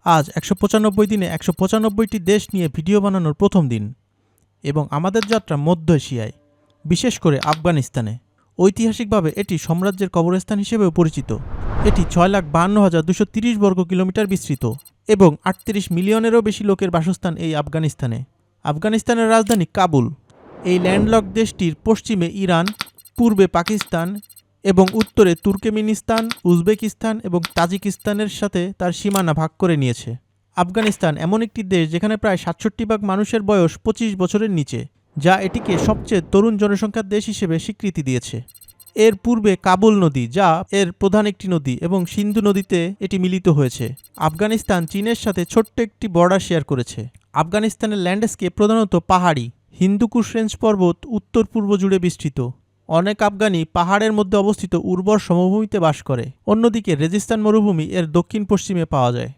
আজ ১৯৫ দিনে ১৯৫টি দেশ নিয়ে ভিডিও বানানোর প্রথম দিন এবং আমাদের যাত্রা মধ্য এশিয়ায়, বিশেষ করে আফগানিস্তানে। ঐতিহাসিকভাবে এটি সাম্রাজ্যের কবরস্থান হিসেবেও পরিচিত। এটি ৬,৫২,২৩০ বর্গ কিলোমিটার বিস্তৃত এবং ৩৮ মিলিয়নেরও বেশি লোকের বাসস্থান এই আফগানিস্তানে। আফগানিস্তানের রাজধানী কাবুল। এই ল্যান্ডলক দেশটির পশ্চিমে ইরান, পূর্বে পাকিস্তান এবং উত্তরে তুর্কমেনিস্তান, উজবেকিস্তান এবং তাজিকিস্তানের সাথে তার সীমানা ভাগ করে নিয়েছে। আফগানিস্তান এমন একটি দেশ যেখানে প্রায় ৬৭% মানুষের বয়স ২৫ বছরের নিচে, যা এটিকে সবচেয়ে তরুণ জনসংখ্যার দেশ হিসেবে স্বীকৃতি দিয়েছে। এর পূর্বে কাবুল নদী, যা এর প্রধান একটি নদী, এবং সিন্ধু নদীতে এটি মিলিত হয়েছে। আফগানিস্তান চীনের সাথে ছোট্ট একটি বর্ডার শেয়ার করেছে। আফগানিস্তানের ল্যান্ডস্কেপ প্রধানত পাহাড়ি। হিন্দুকুশ রেঞ্জ পর্বত উত্তর পূর্ব জুড়ে বিস্তৃত। অনেক আফগানি পাহাড়ের মধ্যে অবস্থিত উর্বর সমভূমিতে বাস করে। অন্যদিকে রেজিস্তান মরুভূমি এর দক্ষিণ পশ্চিমে পাওয়া যায়।